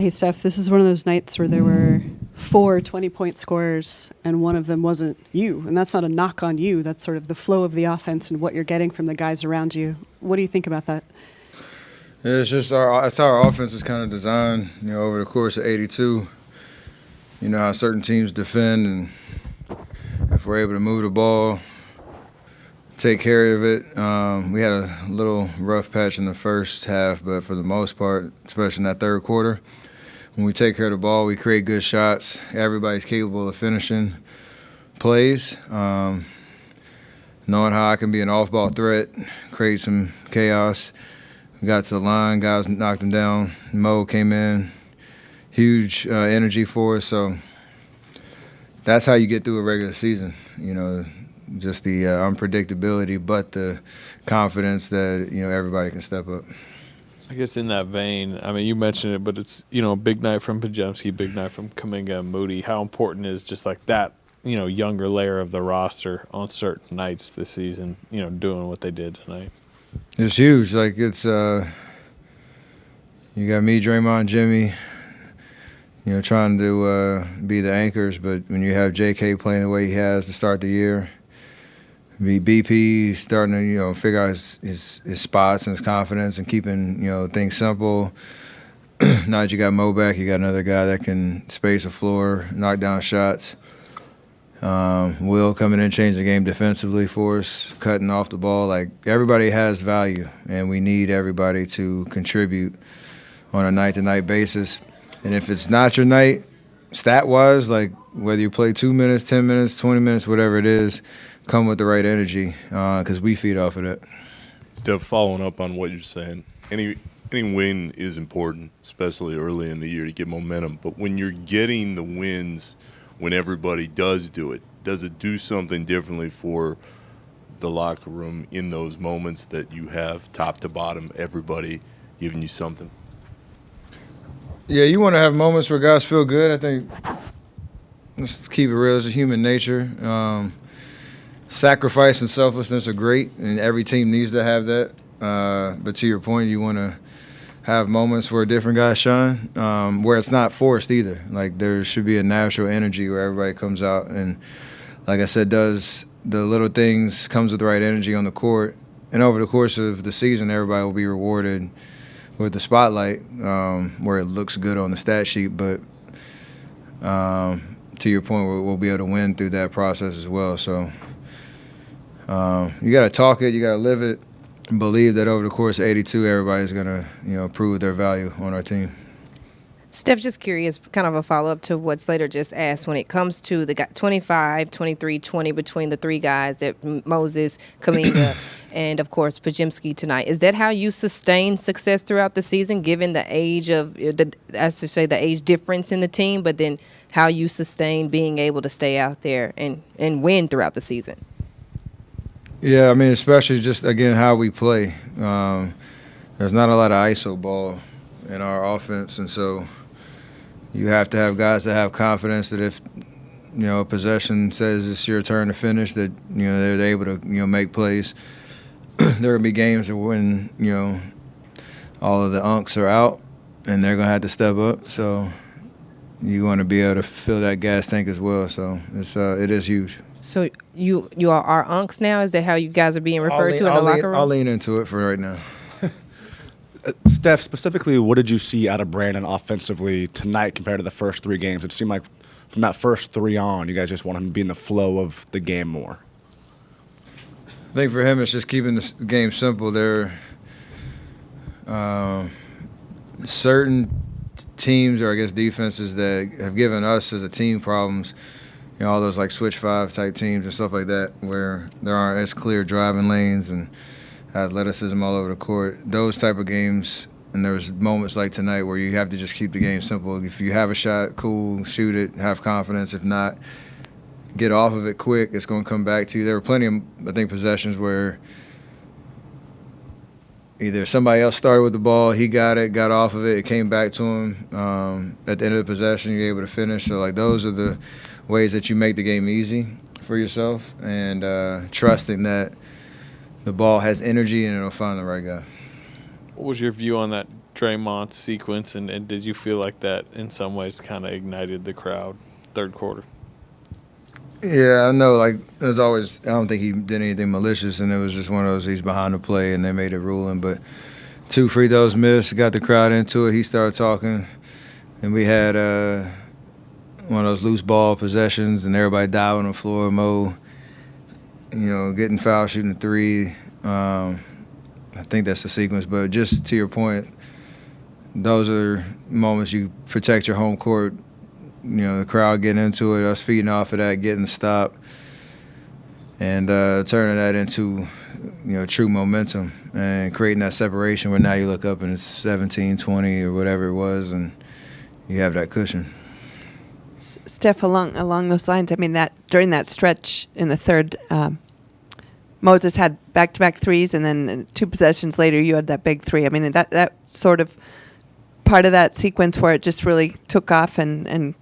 Hey, Steph, this is one of those nights where there were 4 20-point scorers, and one of them wasn't you. And that's not a knock on you. That's sort of the flow of the offense and what you're getting from the guys around you. What do you think about that? Yeah, that's how our offense is kind of designed, over the course of 82. You know how certain teams defend, and if we're able to move the ball, take care of it. We had a little rough patch in the first half, but for the most part, especially in that third quarter, when we take care of the ball, we create good shots. Everybody's capable of finishing plays. Knowing how I can be an off-ball threat, create some chaos. We got to the line, guys knocked him down. Mo came in, huge energy for us. So that's how you get through a regular season, just the unpredictability, but the confidence that, everybody can step up. I guess in that vein, I mean, you mentioned it, but it's, a big night from Podziemski, big night from Kuminga and Moody. How important is just like that, younger layer of the roster on certain nights this season, doing what they did tonight? It's huge. Like, it's you got me, Draymond, Jimmy, trying to be the anchors, but when you have J.K. playing the way he has to start the year, BP starting to, figure out his spots and his confidence and keeping, things simple. Now that you got Mo back, you got another guy that can space the floor, knock down shots. Will coming in, changing the game defensively for us, cutting off the ball. Like, everybody has value, and we need everybody to contribute on a night-to-night basis. And if it's not your night, stat-wise, like whether you play 2 minutes, 10 minutes, 20 minutes, whatever it is, come with the right energy because we feed off of that. Steph, following up on what you're saying, any win is important, especially early in the year to get momentum. But when you're getting the wins, when everybody does it do something differently for the locker room in those moments that you have top to bottom, everybody giving you something? Yeah, you want to have moments where guys feel good. I think, let's keep it real, it's a human nature. Sacrifice and selflessness are great, and every team needs to have that. But to your point, you want to have moments where different guys shine, where it's not forced either. Like, there should be a natural energy where everybody comes out and, like I said, does the little things, comes with the right energy on the court. And over the course of the season, everybody will be rewarded with the spotlight where it looks good on the stat sheet. But to your point, we'll be able to win through that process as well. So you got to talk it, you got to live it, and believe that over the course of 82, everybody's going to, prove their value on our team. Steph, just curious, kind of a follow-up to what Slater just asked. When it comes to the 25, 23, 20 between the three guys, that Moses, Kuminga, and, of course, Podziemski tonight, is that how you sustain success throughout the season, given the age of, the age difference in the team, but then how you sustain being able to stay out there and win throughout the season? Yeah, I mean, especially just, again, how we play. There's not a lot of ISO ball in our offense, and so you have to have guys that have confidence that if, a possession says it's your turn to finish, that, they're able to, make plays. There are going to be games when, all of the unks are out, and they're going to have to step up. So you want to be able to fill that gas tank as well. So it is huge. So you are unks now? Is that how you guys are being referred to in the locker room? I'll lean into it for right now. Steph, specifically, what did you see out of Brandon offensively tonight compared to the first 3 games? It seemed like from that first 3 on, you guys just want him to be in the flow of the game more. I think for him, it's just keeping the game simple. There are certain teams, or I guess defenses, that have given us as a team problems. All those like switch 5 type teams and stuff like that, where there aren't as clear driving lanes and athleticism all over the court. Those type of games, and there's moments like tonight where you have to just keep the game simple. If you have a shot, cool, shoot it, have confidence. If not, get off of it quick. It's going to come back to you. There were plenty of, I think, possessions where either somebody else started with the ball, he got it, got off of it, it came back to him. At the end of the possession, you're able to finish. So, like, those are the ways that you make the game easy for yourself, and trusting that the ball has energy and it'll find the right guy. What was your view on that Draymond sequence, and did you feel like that in some ways kind of ignited the crowd third quarter? Yeah, I know. Like, there's always, I don't think he did anything malicious, and it was just one of those, he's behind the play, and they made a ruling. But 2 free throws missed, got the crowd into it. He started talking, and we had one of those loose ball possessions, and everybody diving on the floor. Mo, getting foul, shooting a 3. I think that's the sequence. But just to your point, those are moments you protect your home court. The crowd getting into it, us feeding off of that, getting the stop, and turning that into, true momentum and creating that separation where now you look up and it's 17, 20 or whatever it was, and you have that cushion. Steph, along those lines, I mean, that during that stretch in the third, Moses had back-to-back threes, and then 2 possessions later, you had that big 3. I mean, that sort of part of that sequence where it just really took off and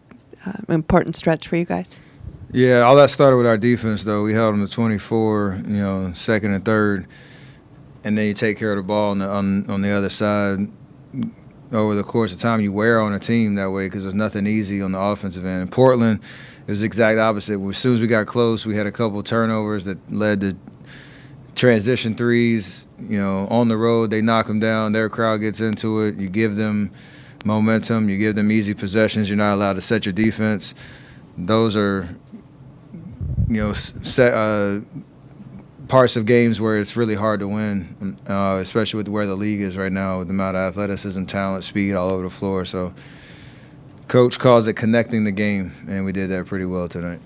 important stretch for you guys. Yeah, all that started with our defense, though. We held them to 24, second and third, and then you take care of the ball on the other side. Over the course of time, you wear on a team that way because there's nothing easy on the offensive end. In Portland, it was the exact opposite. As soon as we got close, we had a couple turnovers that led to transition threes. On the road, they knock them down. Their crowd gets into it. You give them momentum. You give them easy possessions. You're not allowed to set your defense. Those are, parts of games where it's really hard to win, especially with where the league is right now, with the amount of athleticism, talent, speed all over the floor. So Coach calls it connecting the game, and we did that pretty well tonight.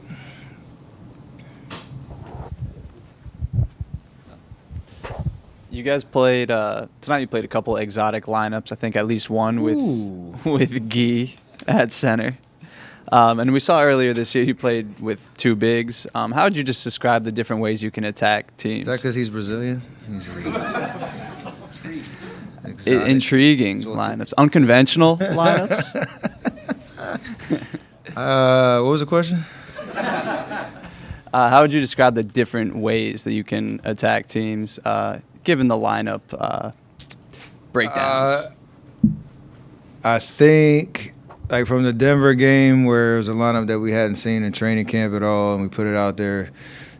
You guys played tonight. You played a couple exotic lineups. I think at least one with Guy at center. And we saw earlier this year you played with 2 bigs. How would you just describe the different ways you can attack teams? Is that because he's Brazilian? Intriguing lineups, unconventional lineups. What was the question? How would you describe the different ways that you can attack teams, given the lineup breakdowns? I think, like, from the Denver game where it was a lineup that we hadn't seen in training camp at all, and we put it out there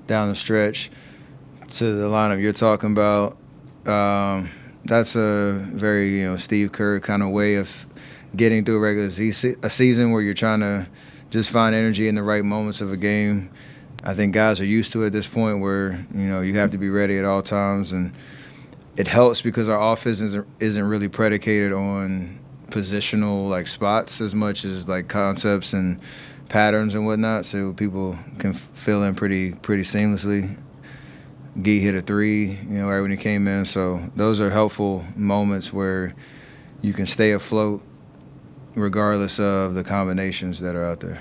down the stretch, to the lineup you're talking about, that's a very, Steve Kerr kind of way of getting through a season where you're trying to just find energy in the right moments of a game. I think guys are used to it at this point where, you have to be ready at all times, and it helps because our offense isn't really predicated on positional, like, spots as much as, like, concepts and patterns and whatnot, so people can fill in pretty seamlessly. Guy hit a 3, right when he came in, so those are helpful moments where you can stay afloat regardless of the combinations that are out there.